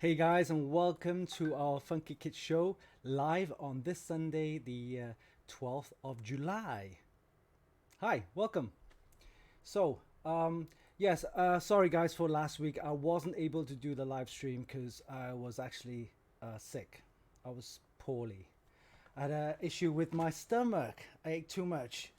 Hey guys, and welcome to our Funkykit show live on this Sunday, the 12th of July. Hi, welcome. So, yes, sorry guys for last week. I wasn't able to do the live stream because I was actually sick. I was poorly. I had an issue with my stomach. I ate too much.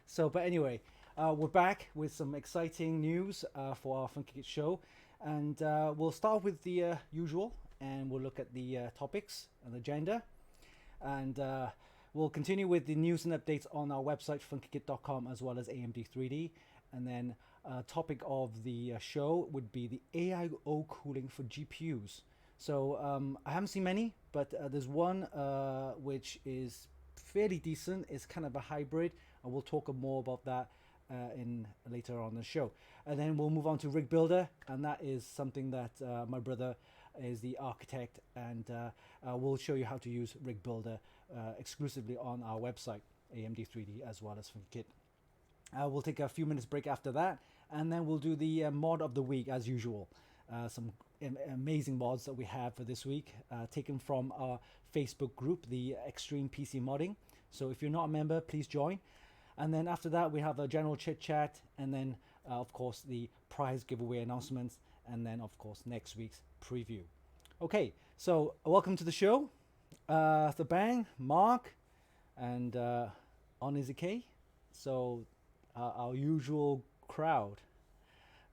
So, but anyway, we're back with some exciting news for our Funkykit show. And we'll start with the usual, and we'll look at the topics and agenda. And we'll continue with the news and updates on our website, funkykit.com, as well as AMD3D. And then topic of the show would be the AIO cooling for GPUs. So I haven't seen many, but there's one which is fairly decent. It's kind of a hybrid, and we'll talk more about that in later on the show. And then we'll move on to Rig Builder, and that is something that my brother is the architect, and we'll show you how to use Rig Builder exclusively on our website, AMD3D, as well as Funkykit. We'll take a few minutes break after that, and then we'll do the mod of the week as usual. Some amazing mods that we have for this week, taken from our Facebook group, the Extreme PC Modding. So if you're not a member, please join. And then after that, we have a general chit chat, and then of course the prize giveaway announcements, and then of course next week's preview. Okay, so welcome to the show. The Bang, Mark, and on Izuke. So our usual crowd.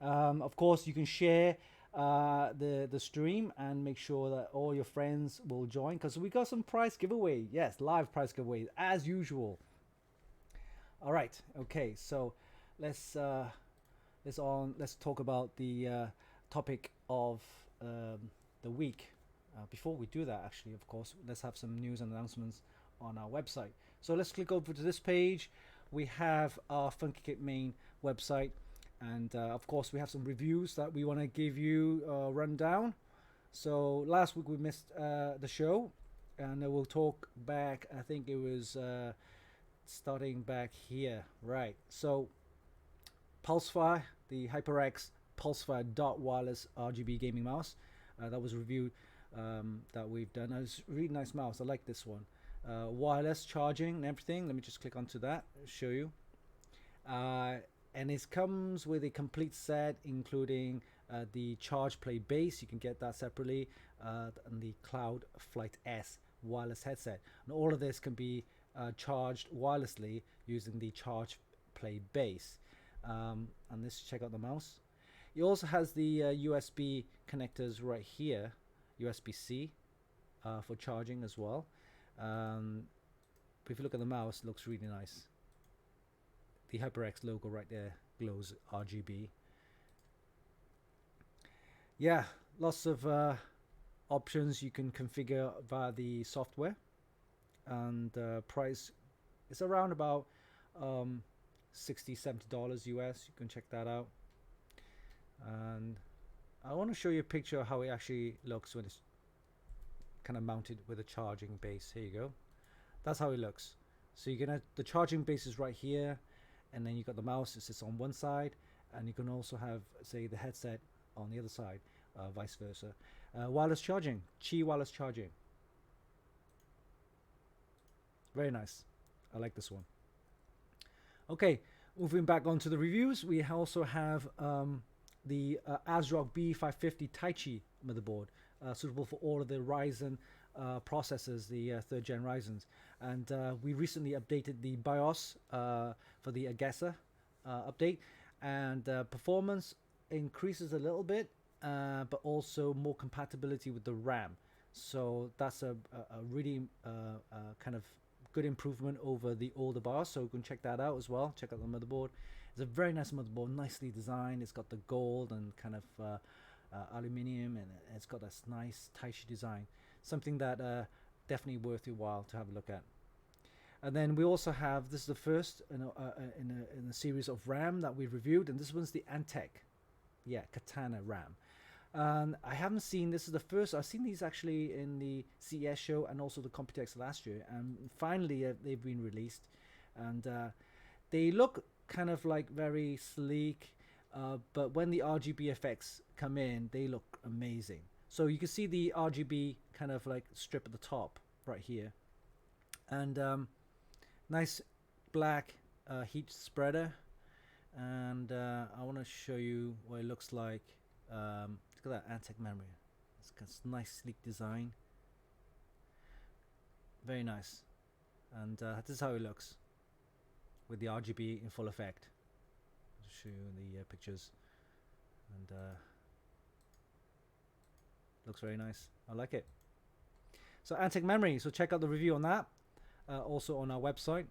Of course, you can share the stream and make sure that all your friends will join, because we got some prize giveaway. Yes, live prize giveaway as usual. All right. Okay. So let's talk about the topic of the week. Before we do that, actually, of course, let's have some news and announcements on our website. So let's click over to this page. We have our Funkykit main website, and of course, we have some reviews that we want to give you a rundown. So last week we missed the show, and we'll talk back. I think it was. Starting back here, right? So Pulsefire, the HyperX Pulsefire dot wireless RGB gaming mouse, that was reviewed, that we've done. It's a really nice mouse. I like this one. Wireless charging and everything. Let me just click onto that, show you. And it comes with a complete set, including the Charge Play base. You can get that separately, and the Cloud Flight S wireless headset. And all of this can be charged wirelessly using the Charge Play base. And let's check out the mouse. It also has the USB connectors right here, USB-C for charging as well. But if you look at the mouse, it looks really nice. The HyperX logo right there glows RGB. Yeah, lots of options you can configure via the software. And price is around about $60-70 US. You can check that out. And I want to show you a picture of how it actually looks when it's kind of mounted with a charging base. Here you go. That's how it looks. So you're gonna, the charging base is right here, and then you got the mouse. It sits on one side, and you can also have, say, the headset on the other side, vice versa. Wireless charging, Qi wireless charging. Very nice. I like this one. Okay, moving back onto the reviews, we also have the Asrock B550 Taichi motherboard, suitable for all of the Ryzen processors, the 3rd gen Ryzens. And we recently updated the BIOS for the Agesa update, and performance increases a little bit, but also more compatibility with the RAM. So that's a really kind of good improvement over the older BIOS, so you can check that out as well. Check out the motherboard. It's a very nice motherboard, nicely designed. It's got the gold and kind of aluminium, and it's got this nice Taichi design. Something that definitely worth your while to have a look at. And then we also have, this is the first in a series of RAM that we've reviewed, and this one's the Antec, Katana Ram. And I haven't seen, this is the first, I've seen these actually in the CES show and also the Computex last year, and finally they've been released, and they look kind of like very sleek, but when the RGB effects come in, they look amazing. So you can see the RGB kind of like strip at the top right here, and nice black heat spreader. And I want to show you what it looks like. Look at that Antec memory. It's got this nice sleek design. Very nice. And this is how it looks with the RGB in full effect. I'll show you the pictures. And looks very nice. I like it. So Antec memory. So check out the review on that. Also on our website.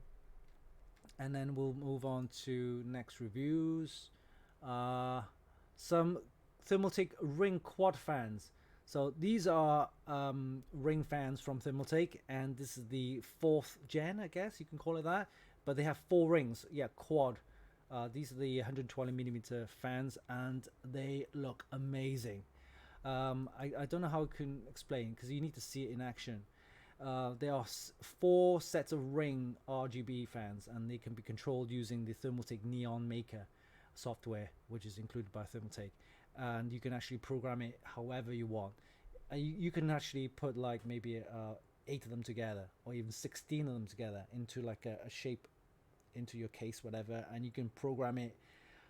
And then we'll move on to next reviews. Some Thermaltake ring quad fans. So these are ring fans from Thermaltake, and this is the 4th gen, I guess you can call it that. But they have 4 rings, yeah, quad. These are the 120mm fans, and they look amazing. I don't know how I can explain, because you need to see it in action. There are 4 sets of ring RGB fans, and they can be controlled using the Thermaltake Neon Maker software, which is included by Thermaltake, and you can actually program it however you want. You can actually put like maybe 8 of them together, or even 16 of them together into like a shape into your case, whatever, and you can program it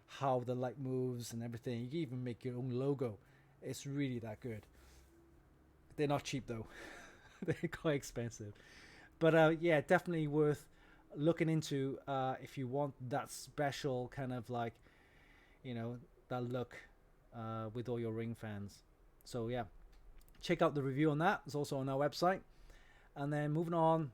how the light moves and everything. You can even make your own logo. It's really that good. They're not cheap though. They're quite expensive, but yeah, definitely worth looking into if you want that special kind of like, you know, that look with all your ring fans. So yeah, check out the review on that. It's also on our website. And then moving on,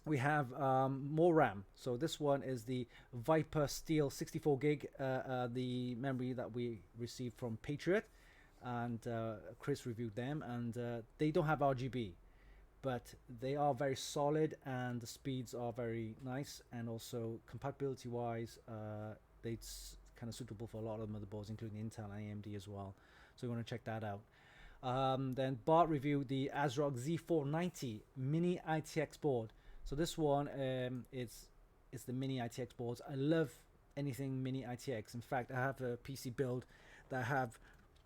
we have more RAM. So this one is the Viper Steel 64 gig, the memory that we received from Patriot, and Chris reviewed them, and they don't have RGB, but they are very solid, and the speeds are very nice, and also compatibility wise they're kind of suitable for a lot of motherboards, including Intel and AMD as well. So you want to check that out. Then Bart reviewed the Asrock Z490 Mini Itx board. So this one is the Mini Itx boards. I love anything Mini Itx. In fact, I have a PC build that I have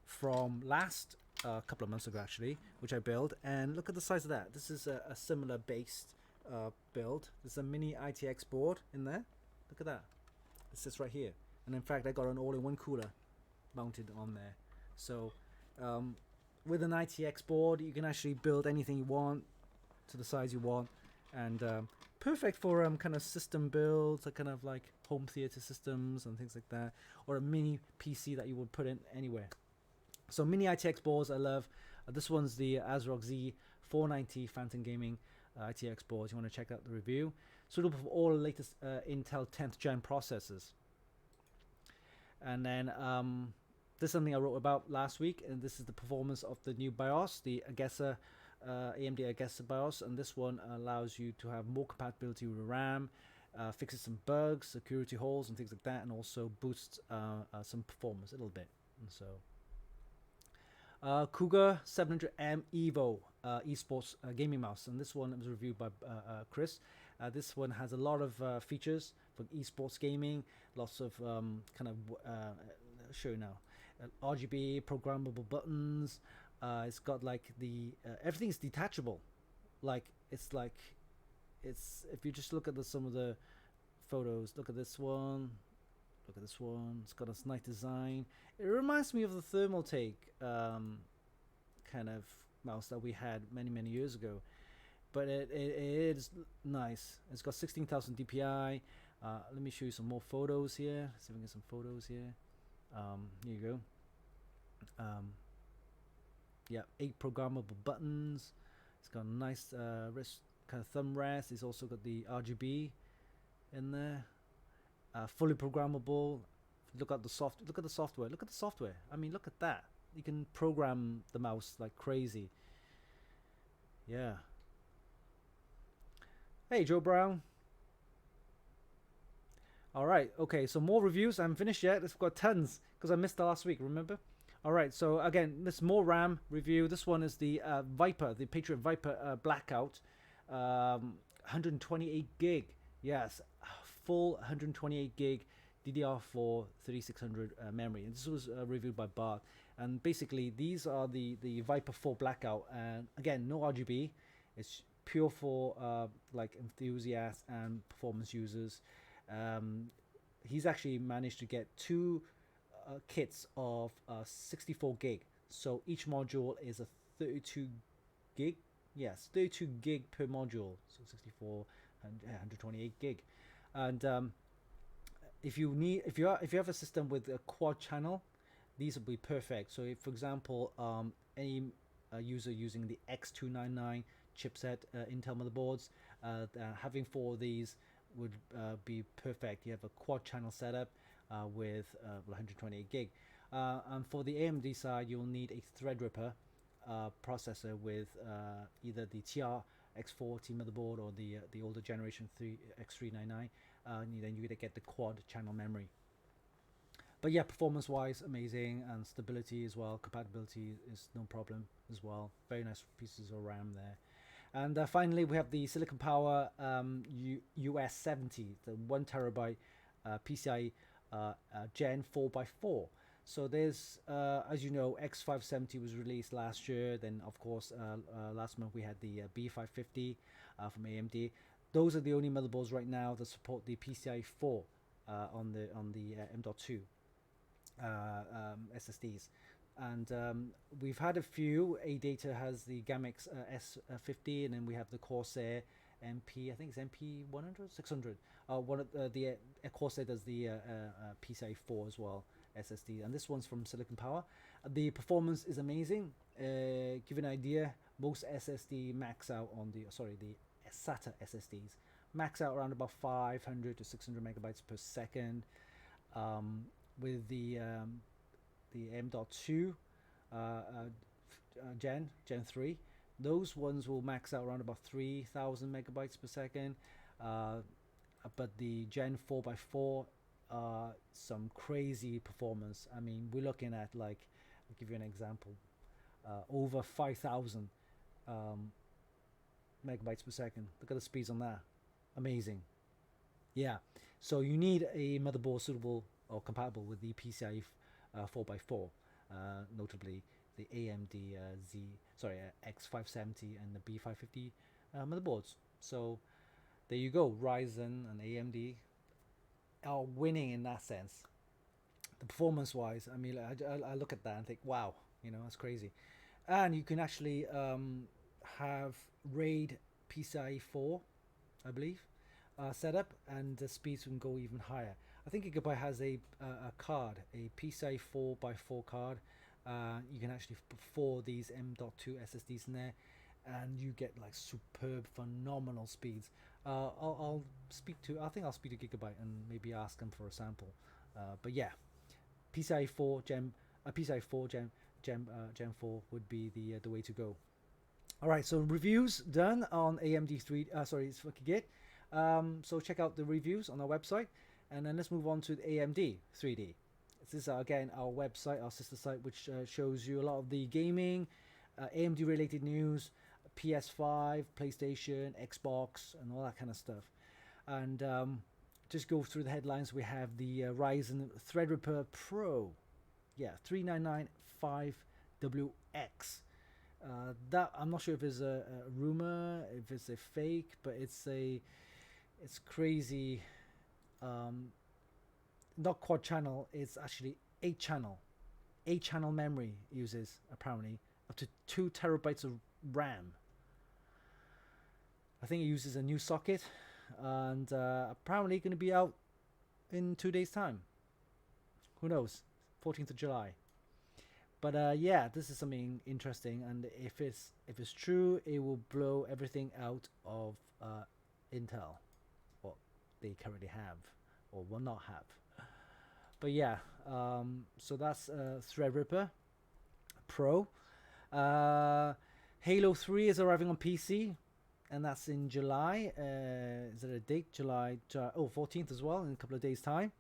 from last couple of months ago actually, which I built, and look at the size of that. This is a similar based build. There's a Mini Itx board in there. Look at that. It sits right here, and in fact I got an all-in-one cooler mounted on there. So with an ITX board you can actually build anything you want to the size you want, and perfect for kind of system builds, kind of like home theater systems and things like that, or a mini PC that you would put in anywhere. So Mini ITX boards I love. This one's the Asrock Z490 Phantom Gaming ITX boards. You want to check out the review. Suitable for all the latest Intel 10th gen processors. And then this is something I wrote about last week, and this is the performance of the new BIOS, the Agessa AMD Agessa BIOS, and this one allows you to have more compatibility with RAM, fixes some bugs, security holes and things like that, and also boosts some performance a little bit. And so Cougar 700M Evo esports gaming mouse, and this one was reviewed by Chris. This one has a lot of features for esports gaming, lots of kind of I'll show you now, RGB programmable buttons. It's got like the everything is detachable, like it's if you just look at some of the photos, look at this one, look at this one. It's got a nice design. It reminds me of the Thermaltake kind of mouse that we had many years ago, but it is nice. It's got 16,000 DPI. Let me show you some more photos here. See if we can get some photos here. Here you go. Yeah, 8 programmable buttons. It's got a nice wrist, kind of thumb rest. It's also got the RGB in there. Fully programmable. Look at the software. Look at the software. I mean, look at that. You can program the mouse like crazy. Yeah. Hey, Joe Brown. All right. Okay. So more reviews. I haven't finished yet. I've got tons because I missed the last week. Remember? All right. So again, this more RAM review. This one is the Viper, the Patriot Viper Blackout, 128 gig. Yes, full 128 gig DDR4 3600 memory. And this was reviewed by Bart. And basically, these are the Viper 4 Blackout. And again, no RGB. It's pure for like enthusiasts and performance users. He's actually managed to get two kits of 64 gig. So each module is a 32 gig. Yes, 32 gig per module. So 64 and 128 gig. And if you have a system with a quad channel, these will be perfect. So if, for example, any user using the X299 chipset Intel motherboards, having 4 of these would be perfect. You have a quad channel setup with 128 gig. And for the AMD side, you'll need a Threadripper processor with either the TR-X40 motherboard or the older generation X399. Then you get the quad channel memory. But yeah, performance wise, amazing, and stability as well. Compatibility is no problem as well. Very nice pieces of RAM there. And finally, we have the Silicon Power US70, the 1 terabyte PCI Gen 4x4. So there's, as you know, X570 was released last year. Then, of course, last month we had the B550 from AMD. Those are the only motherboards right now that support the PCI 4 on the M.2 SSDs. And we've had a few. AData has the Gamix S50, and then we have the Corsair MP. I think it's MP 100, 600. One of the Corsair does the PCI 4 as well. SSD, and this one's from Silicon Power. The performance is amazing. Give you an idea, most SSD max out on the SATA SSDs max out around about 500 to 600 megabytes per second. With the M.2 Gen 3, those ones will max out around about 3,000 megabytes per second. But the Gen 4x4, some crazy performance. I mean, we're looking at, like, I'll give you an example, over 5,000 megabytes per second. Look at the speeds on that. Amazing. Yeah, so you need a motherboard suitable or compatible with the PCI 4x4, notably the AMD X570 and the B550 motherboards. So there you go. Ryzen and AMD are winning in that sense. The performance wise, I mean, I look at that and think, wow, that's crazy. And you can actually have RAID PCI 4, I believe, set up, and the speeds can go even higher. I think Gigabyte has a card, a PCI 4x4 card. You can actually put 4 of these M.2 SSDs in there, and you get like superb, phenomenal speeds. I think I'll speak to Gigabyte and maybe ask them for a sample. But yeah, PCI 4 Gen 4 would be the way to go. All right, so reviews done on AMD it's Funkykit. So check out the reviews on our website, and then let's move on to the AMD 3D. This is again our website, our sister site, which shows you a lot of the gaming, AMD related news, PS5, PlayStation, Xbox, and all that kind of stuff. And just go through the headlines. We have the Ryzen Threadripper Pro, 3995WX. That I'm not sure if it's a rumor, if it's a fake, but it's crazy. Not quad channel, it's actually 8 channel memory. Uses apparently up to 2 terabytes of RAM. I think it uses a new socket, and apparently going to be out in 2 days time. Who knows? 14th of July. But yeah, this is something interesting, and if it's true, it will blow everything out of Intel, what they currently have or will not have. But yeah, so that's Threadripper Pro. Halo 3 is arriving on PC, and that's in July. Is it a date? July 14th as well, in a couple of days time.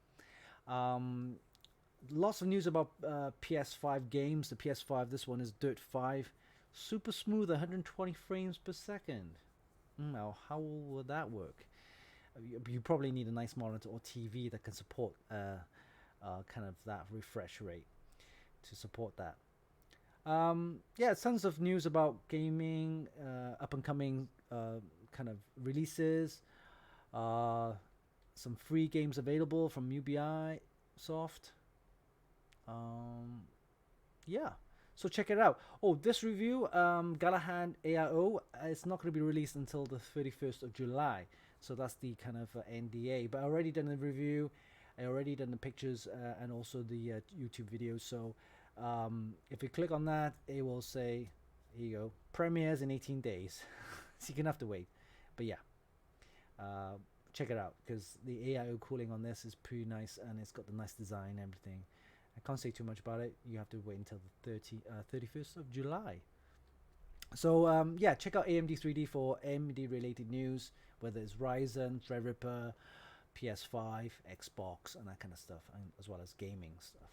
Lots of news about PS5 games. The PS5, this one is Dirt 5, super smooth, 120 frames per second. Now, how will that work? you probably need a nice monitor or TV that can support kind of that refresh rate to support that. Yeah, tons of news about gaming, up and coming kind of releases, some free games available from UBI Soft. Yeah, so check it out. Oh, this review, Galahad AIO, it's not going to be released until the 31st of July. So that's the kind of NDA. But I already done the review, I already done the pictures and also the YouTube video. So if you click on that, it will say, here you go, premieres in 18 days. So you're going to have to wait. But yeah, check it out because the AIO cooling on this is pretty nice and it's got the nice design and everything. I can't say too much about it. You have to wait until the 31st of July. So yeah, check out AMD 3D for AMD related news, whether it's Ryzen, Threadripper, PS5, Xbox, and that kind of stuff, and as well as gaming stuff.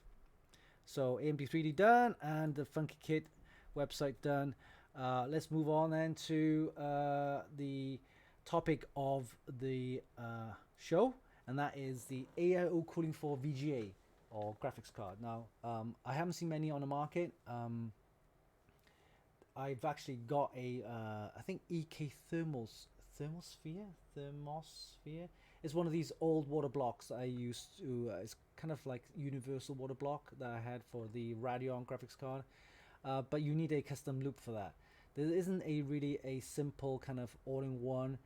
So AMD 3D done, and the Funkykit website done. Let's move on then to the topic of the show, and that is the AIO cooling for VGA or graphics card. Now, I haven't seen many on the market. I've actually got a, I think EK Thermosphere. It's one of these old water blocks that I used to, it's kind of like universal water block that I had for the Radeon graphics card. But you need a custom loop for that. There isn't really a simple kind of all-in-one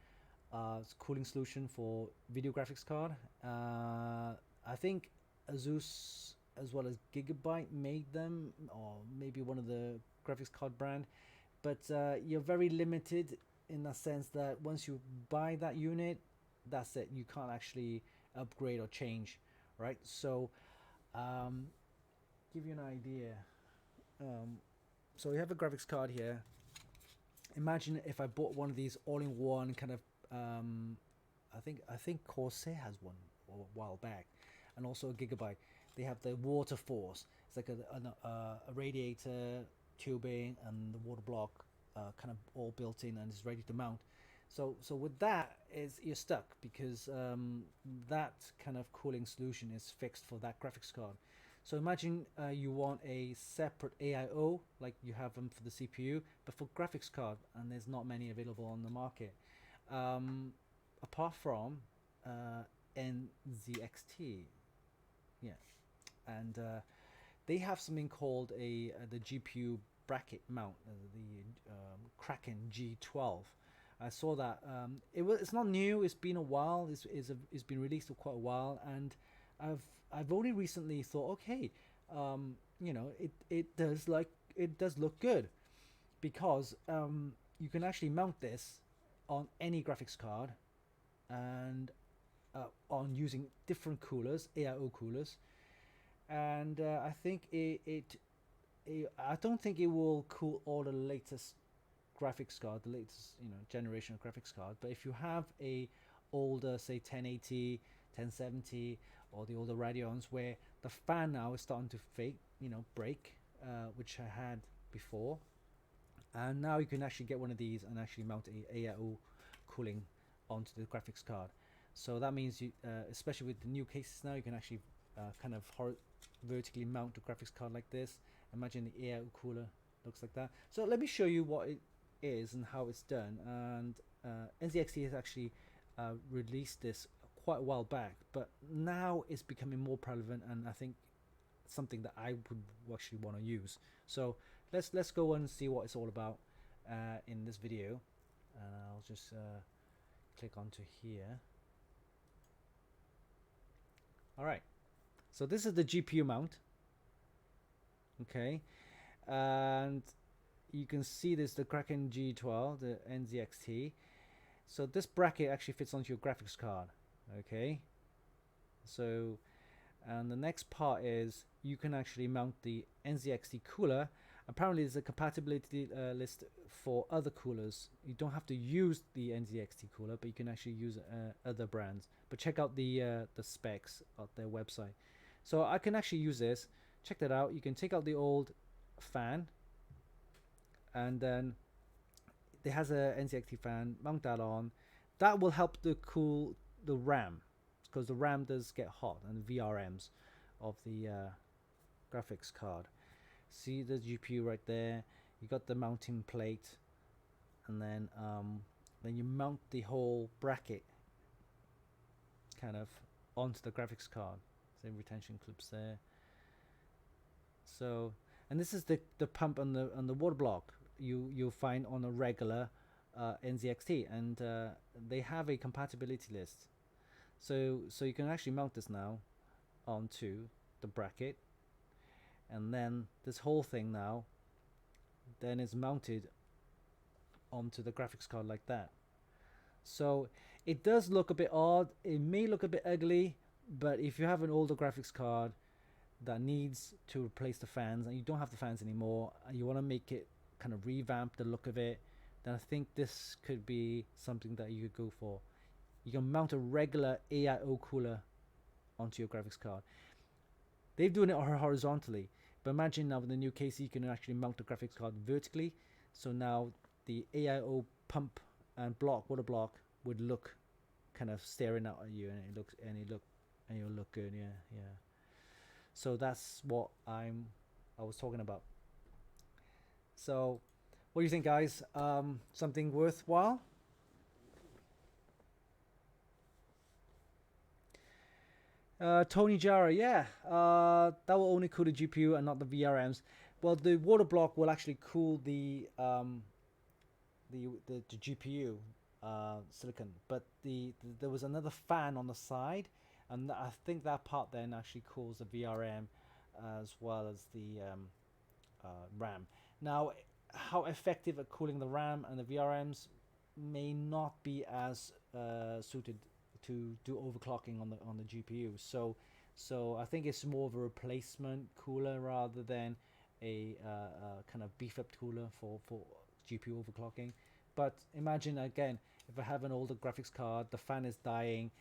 cooling solution for video graphics card. I think Asus as well as Gigabyte made them, or maybe one of the graphics card brand, but you're very limited in the sense that once you buy that unit, that's it. You can't actually upgrade or change, right? So give you an idea. So we have a graphics card here. Imagine if I bought one of these all-in-one kind of I think Corsair has one a while back, and also a Gigabyte. They have the water force. It's like a radiator, tubing, and the water block kind of all built in and is ready to mount. So with that, you're stuck because that kind of cooling solution is fixed for that graphics card. So imagine you want a separate AIO like you have them for the CPU, but for graphics card, and there's not many available on the market. Apart from NZXT, yeah, and they have something called the GPU bracket mount, the Kraken G12. I saw that. It's not new. It's been a while. It's been released for quite a while, and I've only recently thought, okay, you know, it does look good, because you can actually mount this on any graphics card, and on using different coolers, AIO coolers, and I think I don't think it will cool all the latest graphics card, the latest generation of graphics card. But if you have a older, say 1080, 1070, or the older Radeons where the fan now is starting to break, which I had before, and now you can actually get one of these and actually mount a AIO cooling onto the graphics card. So that means you, especially with the new cases now, you can actually kind of vertically mount the graphics card like this. Imagine the AIO cooler looks like that. So let me show you what it is and how it's done. And NZXT has actually released this quite a while back, but now it's becoming more prevalent, and I think something that I would actually want to use. So let's go and see what it's all about in this video. I'll just click onto here. Alright, so this is the GPU mount. Okay, and you can see this, the Kraken G12, the NZXT. So this bracket actually fits onto your graphics card. Okay, so and the next part is you can actually mount the NZXT cooler. Apparently there's a compatibility list for other coolers. You don't have to use the NZXT cooler, but you can actually use other brands. But check out the specs at their website. So I can actually use this. Check that out. You can take out the old fan, and then it has a NZXT fan. Mount that on. That will help to cool the RAM, because the RAM does get hot, and the VRMs of the graphics card. See the GPU right there. You got the mounting plate, and then you mount the whole bracket kind of onto the graphics card. Same retention clips there. So, and this is the pump on the water block you'll find on a regular NZXT, and they have a compatibility list. So you can actually mount this now onto the bracket, and then this whole thing now then is mounted onto the graphics card like that. So it does look a bit odd, it may look a bit ugly, but if you have an older graphics card that needs to replace the fans, and you don't have the fans anymore, and you want to make it kind of revamp the look of it, then I think this could be something that you could go for. You can mount a regular AIO cooler onto your graphics card. They've done it horizontally, but imagine now with the new KC you can actually mount the graphics card vertically. So now the AIO pump and water block would look kind of staring out at you, and you'll look good. Yeah. So that's what I was talking about. So what do you think, guys? Something worthwhile? Tony Jara, yeah. That will only cool the GPU and not the VRMs. Well, the water block will actually cool the GPU silicon, but there was another fan on the side, and I think that part then actually cools the VRM as well as the RAM. Now, how effective at cooling the RAM and the VRMs may not be as suited to do overclocking on the GPU. So I think it's more of a replacement cooler rather than a kind of beef up cooler for GPU overclocking. But imagine again, if I have an older graphics card, the fan is dying,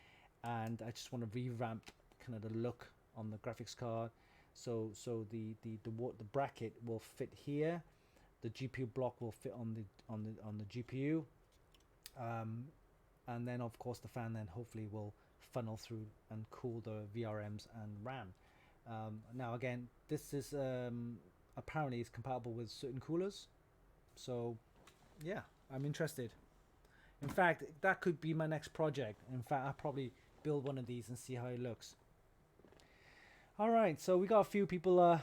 and I just want to revamp kind of the look on the graphics card. So the bracket will fit here, the GPU block will fit on the GPU, and then of course the fan then hopefully will funnel through and cool the VRMs and RAM. Now again, this is apparently is compatible with certain coolers, so yeah, I'm interested. In fact, that could be my next project. In fact, I'll probably build one of these and see how it looks. All right, so we got a few people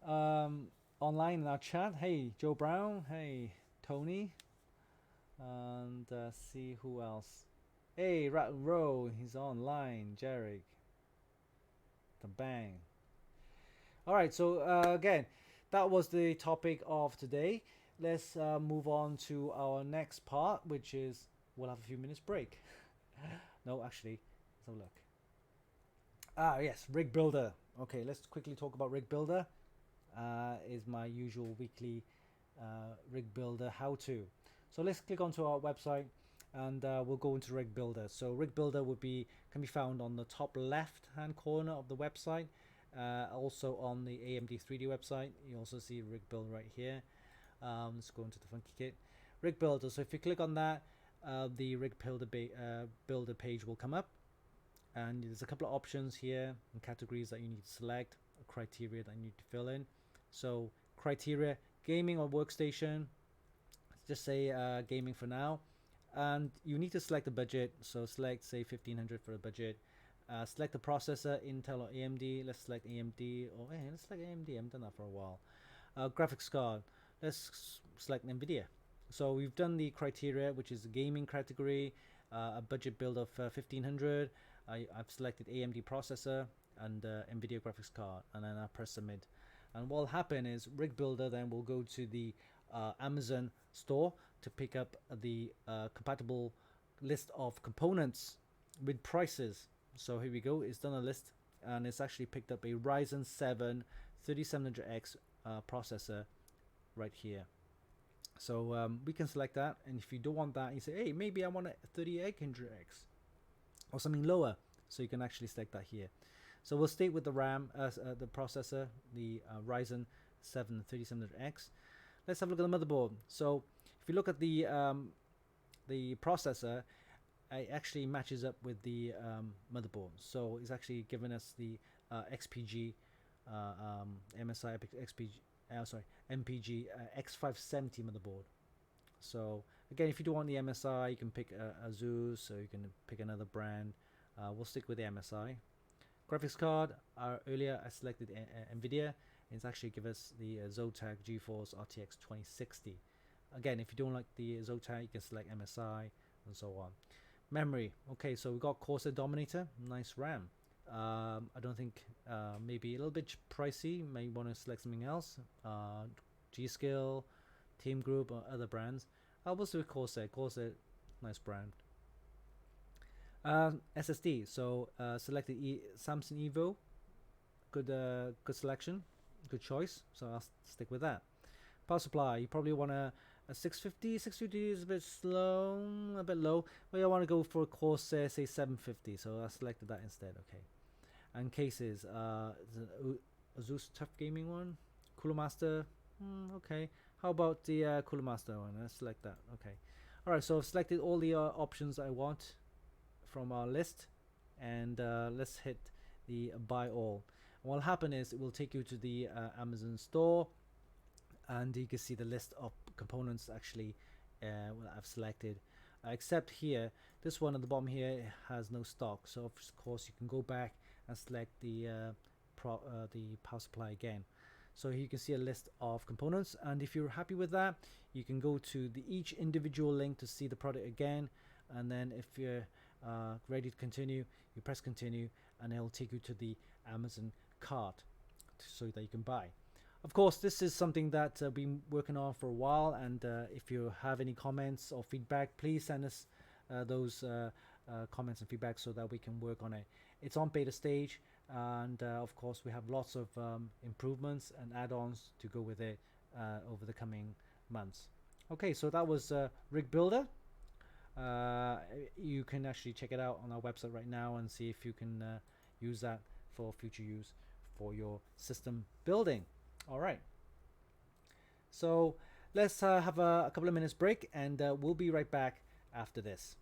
online in our chat. Hey, Joe Brown. Hey, Tony. And see who else. Hey, Rat Row. He's online. Jarek. The bang. All right, so again, that was the topic of today. Let's move on to our next part, which is we'll have a few minutes break. No, actually, let's have a look. Ah, yes, Rig Builder. Okay, let's quickly talk about Rig Builder. Is my usual weekly Rig Builder how-to. So let's click onto our website, and we'll go into Rig Builder. So Rig Builder can be found on the top left-hand corner of the website. Also on the AMD 3D website, you also see Rig Builder right here. Let's go into the Funkykit Rig Builder. So if you click on that, the Rig Builder page will come up, and there's a couple of options here and categories that you need to select, criteria that you need to fill in. So criteria, gaming or workstation, just say gaming for now, and you need to select the budget. So select say 1500 for the budget. Select the processor, Intel or AMD. Let's select AMD, or hey, let's select AMD. I haven't done that for a while. Graphics card, let's select NVIDIA. So we've done the criteria, which is the gaming category, a budget build of 1500. I've selected AMD processor and NVIDIA graphics card, and then I press submit. And what will happen is Rig Builder then will go to the Amazon store to pick up the compatible list of components with prices. So here we go, it's done a list, and it's actually picked up a Ryzen 7 3700X processor right here. So we can select that, and if you don't want that, you say, hey, maybe I want a 3800X or something lower, so you can actually select that here. So we'll stay with the RAM, the processor, the Ryzen 7 3700X. Let's have a look at the motherboard. So if you look at the processor, it actually matches up with the motherboard. So it's actually given us the XPG MSI XPG MPG X570 motherboard. So again, if you don't want the MSI, you can pick Asus, or you can pick another brand. We'll stick with the MSI. Graphics card, earlier I selected NVIDIA, and it's actually give us the Zotac GeForce RTX 2060. Again, if you don't like the Zotac, you can select MSI and so on. Memory, okay, so we got Corsair Dominator, nice RAM. I don't think, maybe a little bit pricey, may want to select something else. G-Skill, Team Group, or other brands. We'll stick with Corsair. Corsair, nice brand. SSD, so selected Samsung Evo, good selection, good choice, so I'll stick with that. Power supply, you probably want a 650. 650 is a bit slow, a bit low, but you want to go for a Corsair, say 750, so I selected that instead. Okay. And cases, Asus Tough Gaming one, Cooler Master, okay. How about the Cooler Master one? Let's select that. Okay. Alright, so I've selected all the options I want from our list, and let's hit the buy all. And what'll happen is it will take you to the Amazon store, and you can see the list of components actually what I've selected, except here this one at the bottom here has no stock, so of course you can go back and select the power supply again. So here you can see a list of components, and if you're happy with that, you can go to each individual link to see the product again, and then if you're ready to continue, you press continue, and it'll take you to the Amazon cart so that you can buy. Of course, this is something that I've been working on for a while, and if you have any comments or feedback, please send us those comments and feedback so that we can work on it. It's on beta stage, and of course we have lots of improvements and add-ons to go with it over the coming months. Okay, so that was Rig Builder. You can actually check it out on our website right now and see if you can use that for future use for your system building. All right, so let's have a couple of minutes break, and we'll be right back after this.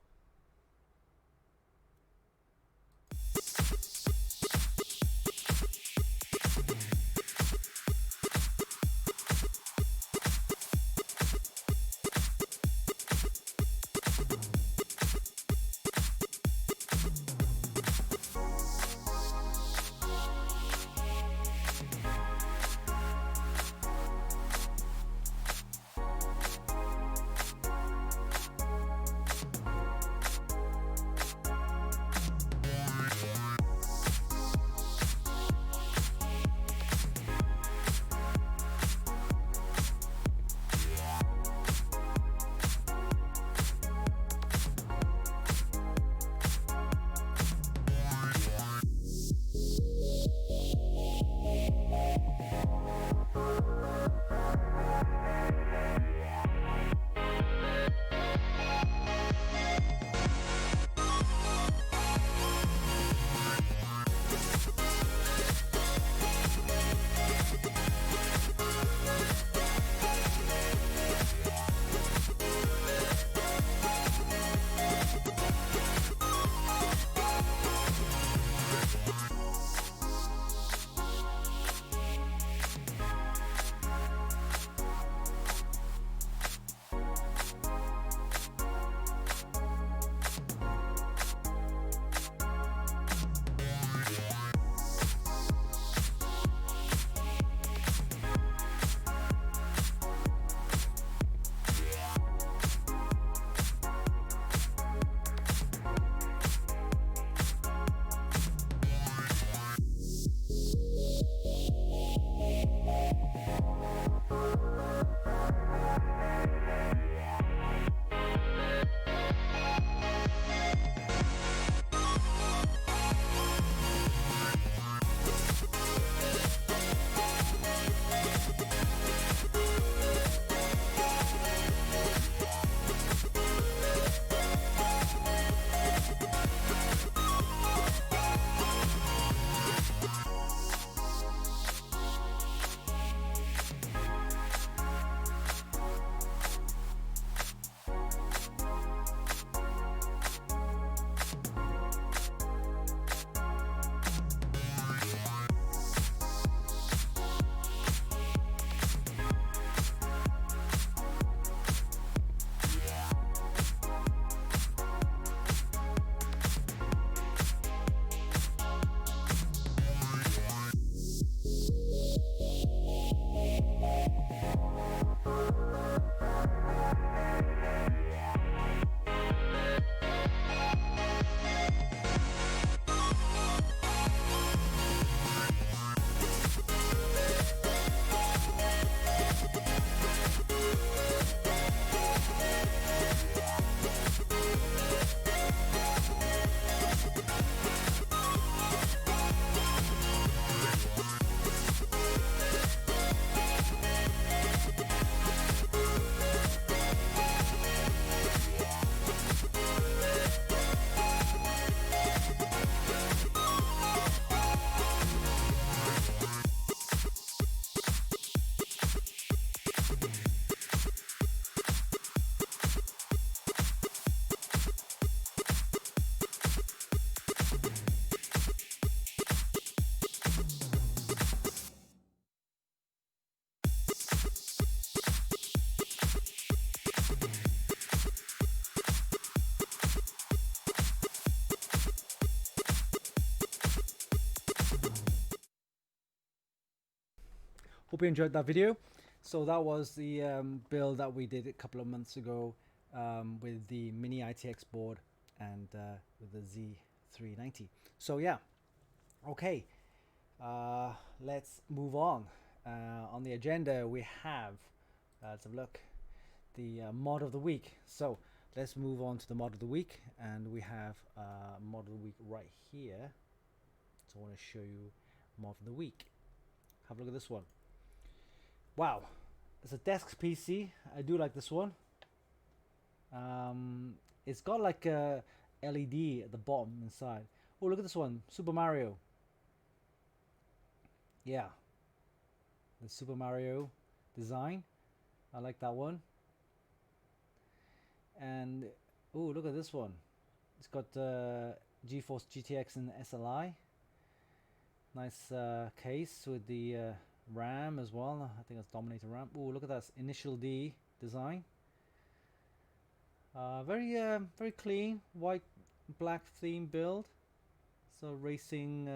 Hope you enjoyed that video. So that was the build that we did a couple of months ago with the Mini Itx board and with the Z390. So yeah, okay, let's move on. On the agenda we have, let's have a look, the mod of the week. So let's move on to the mod of the week, and we have mod of the week right here. So I want to show you mod of the week. Have a look at this one. Wow, it's a desk PC. I do like this one. It's got like a LED at the bottom inside. Oh, look at this one, Super Mario. Yeah, the Super Mario design. I like that one. And oh, look at this one. It's got GeForce GTX and SLI. Nice case with the RAM as well. I think that's Dominator RAM. Oh, look at that Initial D design. Very clean, white, black theme build. So racing.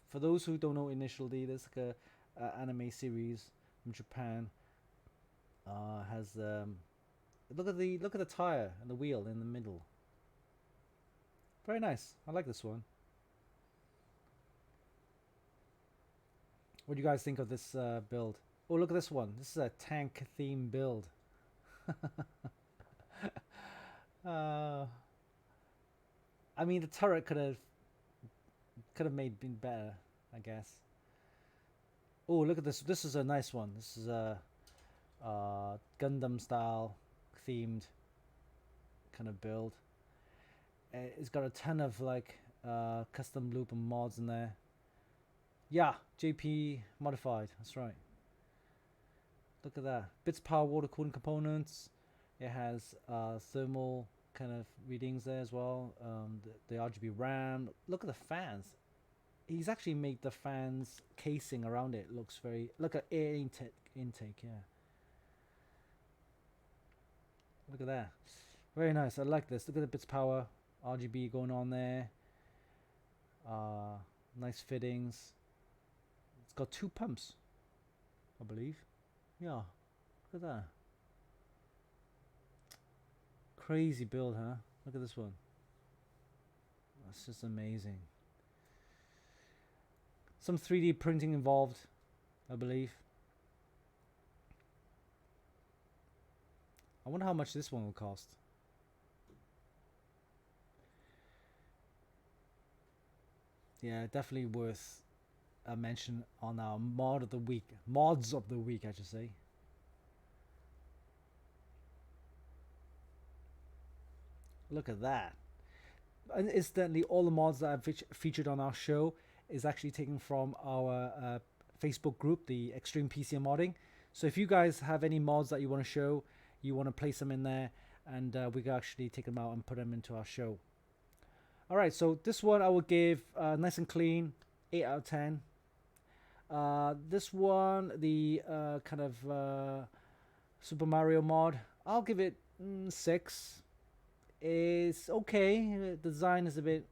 For those who don't know Initial D, there's like a anime series from Japan. Has look at the tire and the wheel in the middle. Very nice. I like this one. What do you guys think of this build? Oh, look at this one. This is a tank theme build. I mean, the turret could have been better, I guess. Oh, look at this. This is a nice one. This is a Gundam style themed kind of build. It's got a ton of like custom loop and mods in there. Yeah, JP modified. That's right. Look at that. Bits power water cooling components. It has thermal kind of readings there as well. The RGB RAM. Look at the fans. He's actually made the fans casing around it. Looks very. Look at air intake. Yeah. Look at that. Very nice. I like this. Look at the bits power RGB going on there. Nice fittings. It's got 2 pumps, I believe. Yeah. Look at that. Crazy build, huh? Look at this one. That's just amazing. Some 3D printing involved, I believe. I wonder how much this one will cost. Yeah, definitely worth a mention on our mod of the week. Mods of the week, I should say. Look at that. And incidentally, all the mods that I've featured on our show is actually taken from our Facebook group, the Extreme PC and Modding. So if you guys have any mods that you want to show, you want to place them in there, and we can actually take them out and put them into our show. Alright, so this one I would give nice and clean, 8 out of 10. This one, the kind of Super Mario mod, I'll give it 6. It's okay. The design is a bit,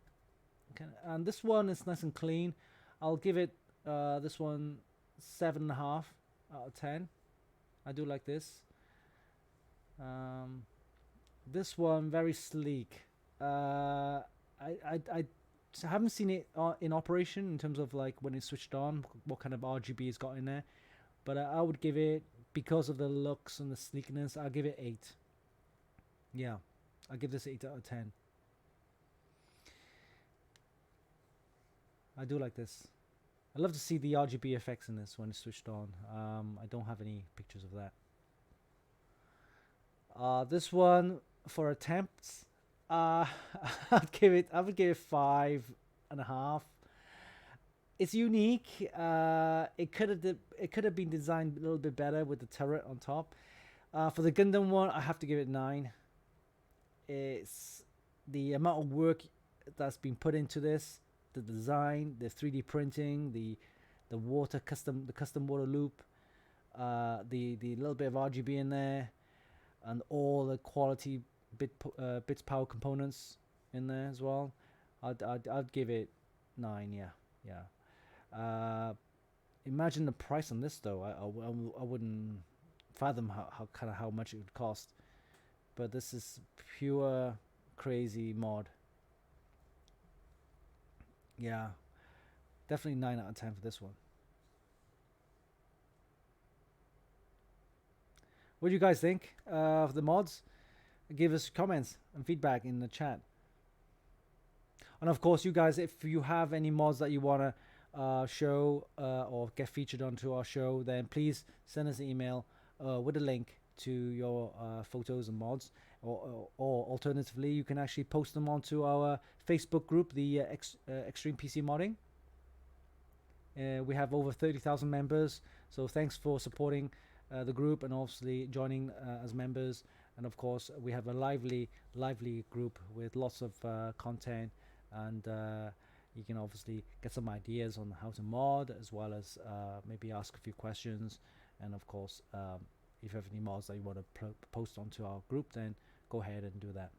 and this one is nice and clean. I'll give it this one 7.5 out of 10. I do like this. This one very sleek. I haven't seen it in operation in terms of like when it's switched on, what kind of RGB it's got in there, but I would give it, because of the looks and the sleekness, I'll give it 8. Yeah, I'll give this 8 out of 10. I do like this. I love to see the RGB effects in this when it's switched on. I don't have any pictures of that. This one, for attempts, I would give it 5.5. It's unique. It could have been designed a little bit better with the turret on top. For the Gundam one, I have to give it 9. It's the amount of work that's been put into this, the design, the 3D printing, the custom water loop, the little bit of RGB in there, and all the quality bits power components in there as well. I'd give it 9. Yeah. Imagine the price on this though. I wouldn't fathom how much it would cost. But this is pure crazy mod. Yeah, definitely 9 out of 10 for this one. What do you guys think of the mods? Give us comments and feedback in the chat. And of course, you guys, if you have any mods that you want to show or get featured onto our show, then please send us an email with a link to your photos and mods. Or alternatively, you can actually post them onto our Facebook group, the Extreme PC Modding. We have over 30,000 members, so thanks for supporting the group and obviously joining as members. And of course, we have a lively group with lots of content, and you can obviously get some ideas on how to mod, as well as maybe ask a few questions. And of course, if you have any mods that you want to post onto our group, then go ahead and do that.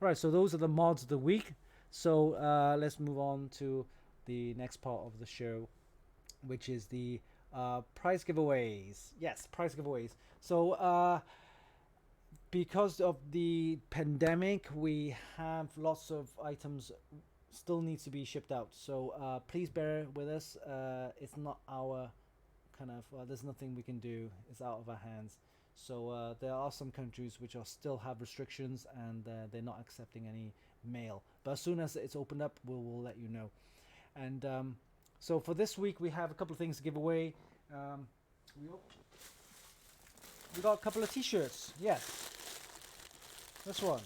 All right, so those are the mods of the week. So let's move on to the next part of the show, which is the prize giveaways. Yes, prize giveaways. So because of the pandemic, we have lots of items still needs to be shipped out. So please bear with us. It's not our kind of, there's nothing we can do. It's out of our hands. So there are some countries which are still have restrictions, and they're not accepting any mail. But as soon as it's opened up, we'll let you know. And so for this week, we have a couple of things to give away. We got a couple of t-shirts. Yes, this one.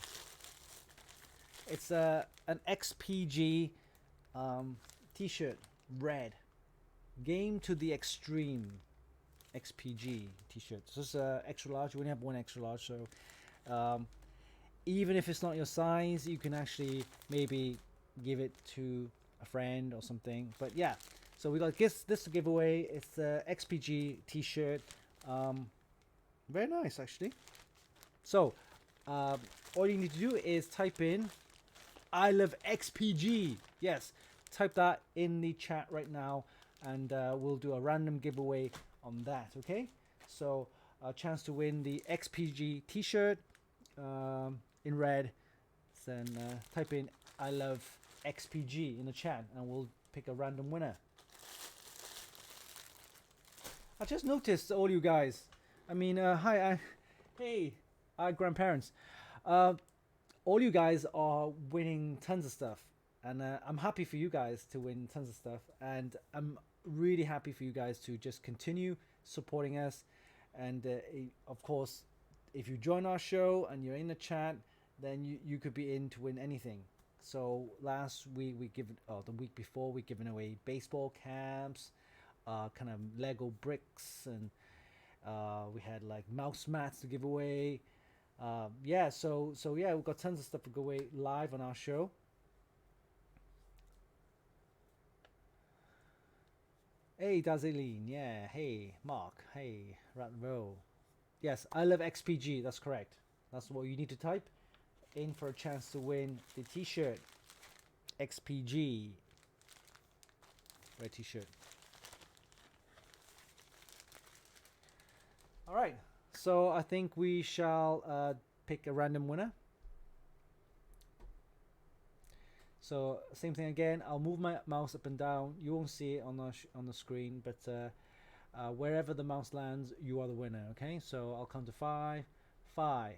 It's an XPG t-shirt, red. Game to the Extreme XPG t-shirt. This is extra large. We only have one extra large, so even if it's not your size, you can actually maybe give it to a friend or something. But yeah, so we got this to give away. It's a XPG t-shirt. Very nice, actually. So all you need to do is type in "I love XPG." Yes, type that in the chat right now, and we'll do a random giveaway on that. Okay, so a chance to win the XPG t-shirt in red. Then type in "I love XPG" in the chat, and we'll pick a random winner. I just noticed all you guys. I mean, hi, hey, grandparents. All you guys are winning tons of stuff, and I'm happy for you guys to win tons of stuff, and I'm really happy for you guys to just continue supporting us. And of course, if you join our show and you're in the chat, then you could be in to win anything. So last week the week before, we given away baseball caps, kind of Lego bricks, and we had like mouse mats to give away. Yeah, so yeah, we've got tons of stuff to go away live on our show. Hey, Dazeline, yeah. Hey, Mark. Hey, Rat Row. Yes, I love XPG. That's correct. That's what you need to type in for a chance to win the t-shirt. XPG. Red t-shirt. All right. So I think we shall pick a random winner. So same thing again. I'll move my mouse up and down. You won't see it on the screen, but wherever the mouse lands, you are the winner. Okay. So I'll count to 5, 5,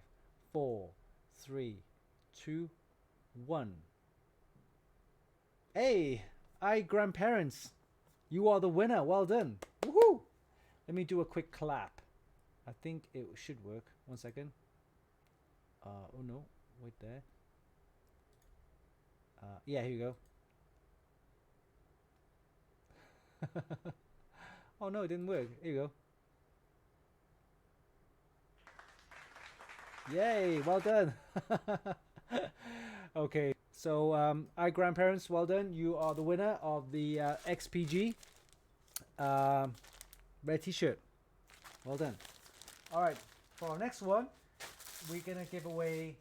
4, 3, 2, 1. Hey, grandparents, you are the winner. Well done. Woohoo! Let me do a quick clap. I think it should work. 1 second. Oh no, wait there. Yeah, here you go. Oh no, it didn't work. Here you go. Yay, well done. Okay, so grandparents, well done. You are the winner of the XPG red t-shirt. Well done. All right, for our next one, we're gonna give away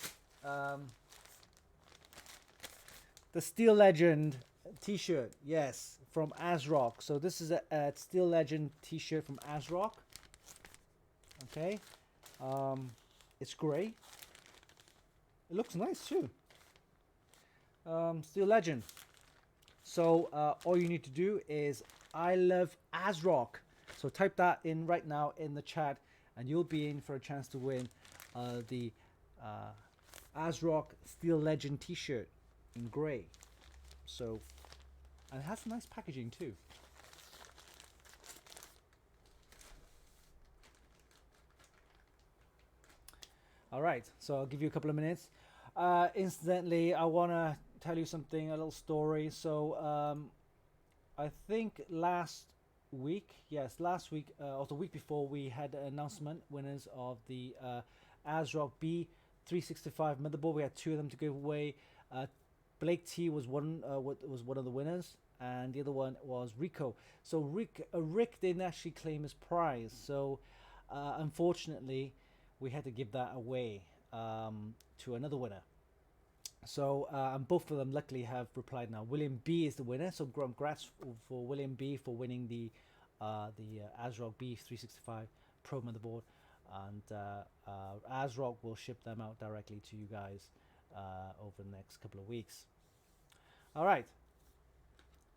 the Steel Legend T-shirt, yes, from Asrock. So this is a Steel Legend T-shirt from Asrock. Okay, it's grey. It looks nice too. Steel Legend. So all you need to do is I love Asrock. So type that in right now in the chat, and you'll be in for a chance to win the Asrock Steel Legend T-shirt in grey. So, and it has nice packaging too. All right, so I'll give you a couple of minutes. Incidentally, I want to tell you something, a little story. So I think last week or the week before, we had an announcement winners of the Asrock B365 motherboard. We had two of them to give away. Blake T was one of the winners, and the other one was Rico. So Rick didn't actually claim his prize. So unfortunately, we had to give that away to another winner. So and both of them luckily have replied now. William B is the winner. So congrats for William B for winning the Asrock B365 Pro motherboard, and Asrock will ship them out directly to you guys over the next couple of weeks. All right.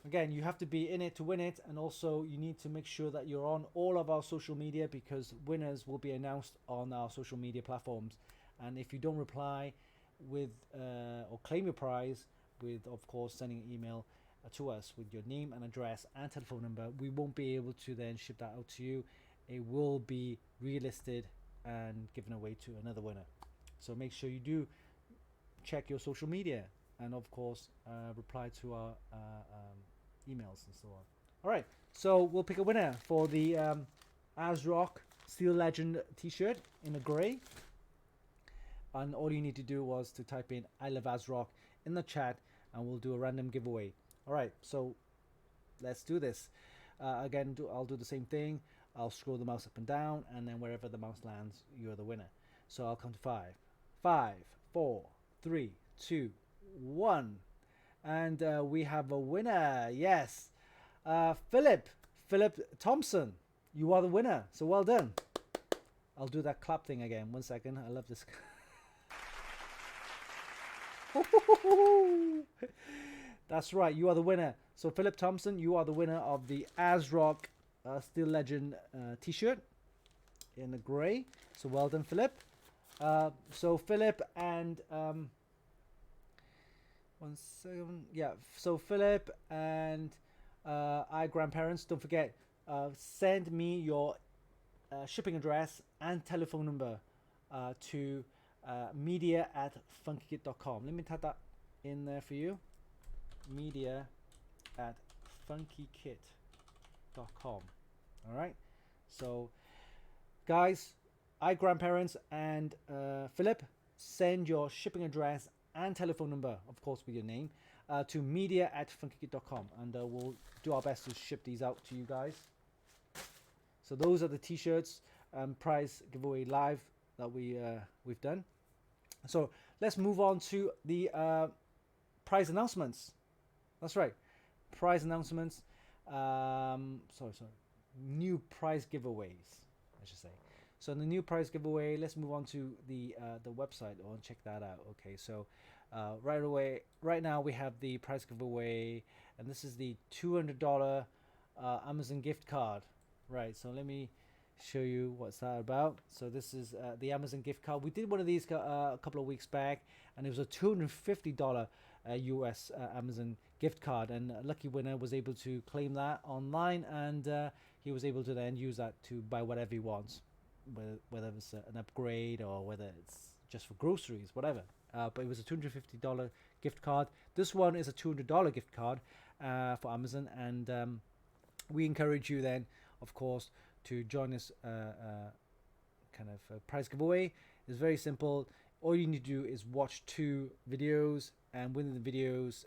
Again, you have to be in it to win it, and also you need to make sure that you're on all of our social media, because winners will be announced on our social media platforms. And if you don't reply with or claim your prize with, of course, sending an email to us with your name and address and telephone number, we won't be able to then ship that out to you. It will be relisted and given away to another winner. So make sure you do check your social media, and of course reply to our emails and so on. All right, so we'll pick a winner for the Asrock Steel Legend T-shirt in a grey, and all you need to do was to type in I love Asrock in the chat, and we'll do a random giveaway. All right, so let's do this. Again, I'll do the same thing. I'll scroll the mouse up and down, and then wherever the mouse lands, you're the winner. So I'll count to 5. 5, 4, 3, 2, 1. And we have a winner. Yes. Philip Thompson, you are the winner. So well done. I'll do that clap thing again. 1 second. I love this. That's right. You are the winner. So Philip Thompson, you are the winner of the Asrock Steel Legend T-shirt in the grey. So well done, Philip. So Philip and 1 second. Yeah. So Philip and I grandparents, don't forget, send me your shipping address and telephone number to media@funkykit.com. Let me type that in there for you. media@funkykit.com. All right. So guys, I grandparents and Philip, send your shipping address and telephone number, of course with your name, to media@funkykit.com, and we'll do our best to ship these out to you guys. So those are the T-shirts prize giveaway live that we've done. So let's move on to the prize announcements. That's right, prize announcements. New prize giveaways, I should say. So the new prize giveaway, let's move on to the website or check that out. Okay, so right now we have the prize giveaway, and this is the $200 Amazon gift card. Right, so let me show you what's that about. So this is the Amazon gift card. We did one of these a couple of weeks back, and it was a $250 US Amazon gift card, and a lucky winner was able to claim that online, and he was able to then use that to buy whatever he wants, whether it's an upgrade or whether it's just for groceries, whatever. But it was a $250 gift card. This one is a $200 gift card for Amazon, and we encourage you then, of course, to join this kind of prize giveaway. It's very simple. All you need to do is watch 2 videos, and within the videos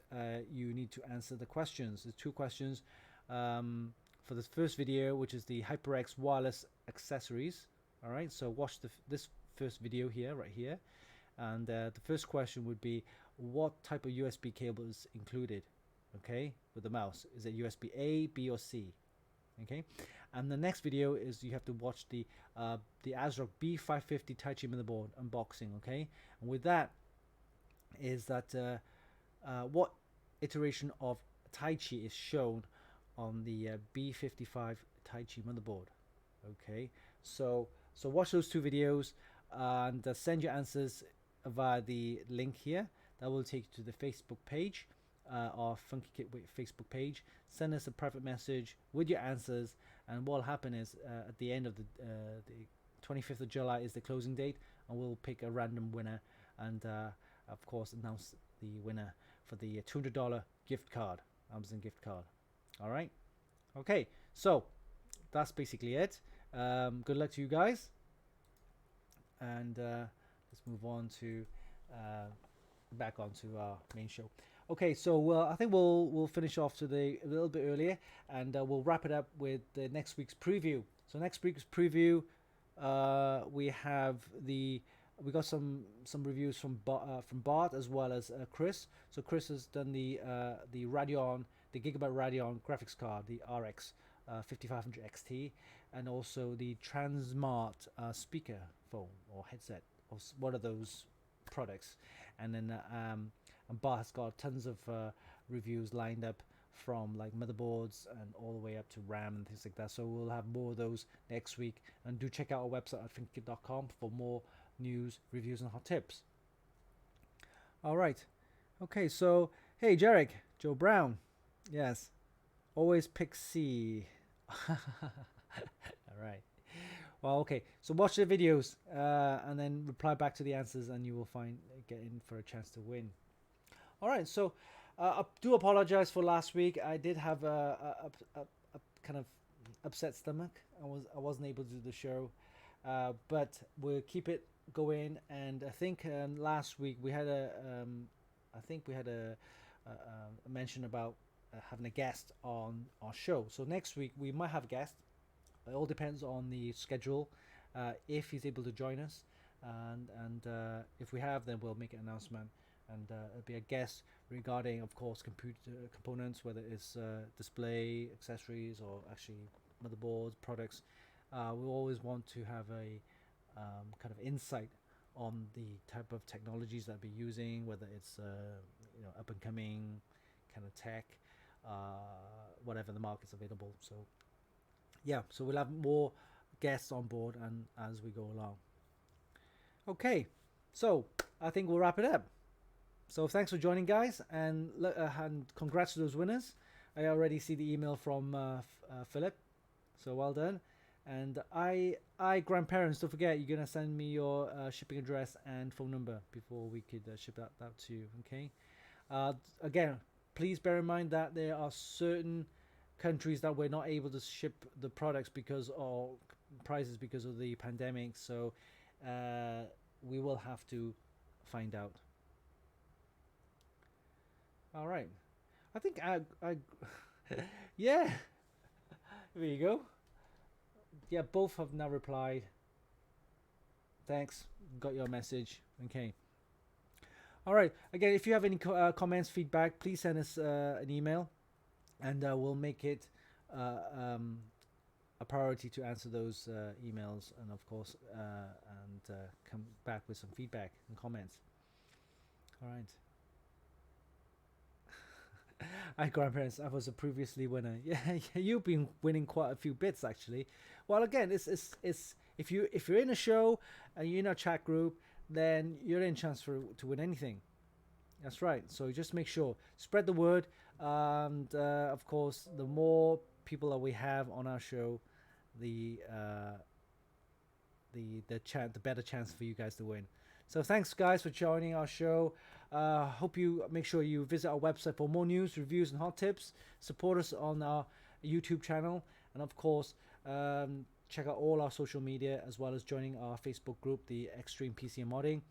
you need to answer the questions. There's 2 questions for the first video, which is the HyperX wireless accessories. All right, so watch this first video here, right here, and the first question would be, what type of USB cable is included? okay, with the mouse. Is it USB A, B, or C? Okay, and the next video is you have to watch the Asrock B550 Taichi motherboard unboxing. Okay, and with that is that what iteration of Taichi is shown on the B55 Taichi motherboard. Okay, so watch those two videos and send your answers via the link here. That will take you to the Facebook page, our Funkykit Facebook page. Send us a private message with your answers, and what will happen is at the end of the 25th of July is the closing date, and we'll pick a random winner and of course announce the winner for the $200 gift card, Amazon gift card. All right, okay, so that's basically it. Good luck to you guys, and let's move on to back onto our main show. Okay, so I think we'll finish off today a little bit earlier, and we'll wrap it up with the next week's preview. So next week's preview, we got some reviews from Bart as well as Chris. So Chris has done the Radeon, the Gigabyte Radeon graphics card, the RX 5500 XT, and also the Transmart speaker phone or headset, or one of those products. And then Bart has got tons of reviews lined up from like motherboards and all the way up to RAM and things like that. So we'll have more of those next week, and do check out our website at funkykit.com for more news, reviews, and hot tips. All right, okay, so hey Jarek, Joe Brown, yes, always pick C. All right, well, okay, so watch the videos and then reply back to the answers, and you will get in for a chance to win. All right, so I do apologize for last week. I did have a kind of upset stomach. I wasn't able to do the show, but we'll keep it going. And I think last week we had a mention about having a guest on our show. So next week we might have a guest. It all depends on the schedule, if he's able to join us, and if we have, then we'll make an announcement, and it'll be a guest regarding, of course, computer components, whether it's display, accessories, or actually motherboards, products. We always want to have a kind of insight on the type of technologies that we're using, whether it's up and coming kind of tech, whatever the market's available. So yeah, so we'll have more guests on board and as we go along. Okay, so I think we'll wrap it up. So thanks for joining, guys, and congrats to those winners. I already see the email from Philip, so well done. And grandparents, don't forget, you're gonna send me your shipping address and phone number before we could ship that out to you. Okay. Again, please bear in mind that there are certain countries that we're not able to ship the products because of prices because of the pandemic. So we will have to find out. All right. I think I yeah. There you go. Yeah, both have now replied. Thanks. Got your message. Okay. All right. Again, if you have any comments, feedback, please send us an email, and we'll make it a priority to answer those emails, and of course, come back with some feedback and comments. All right. Hi grandparents, I was a previously winner. Yeah, you've been winning quite a few bits actually. Well, again, it's if you're in a show and you're in a chat group, then you're in chance to win anything. That's right. So just make sure, spread the word, and of course, the more people that we have on our show, the better chance for you guys to win. So thanks guys for joining our show. Hope you make sure you visit our website for more news, reviews, and hot tips. Support us on our YouTube channel, and of course check out all our social media, as well as joining our Facebook group, the Extreme PC and Modding.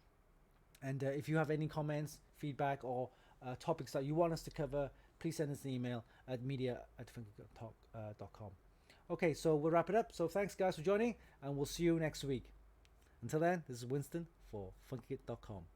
And if you have any comments, feedback, or topics that you want us to cover, please send us an email at media@funkykit.com. Okay, so we'll wrap it up. So thanks guys for joining, and we'll see you next week. Until then, this is Winston for Funkykit.com.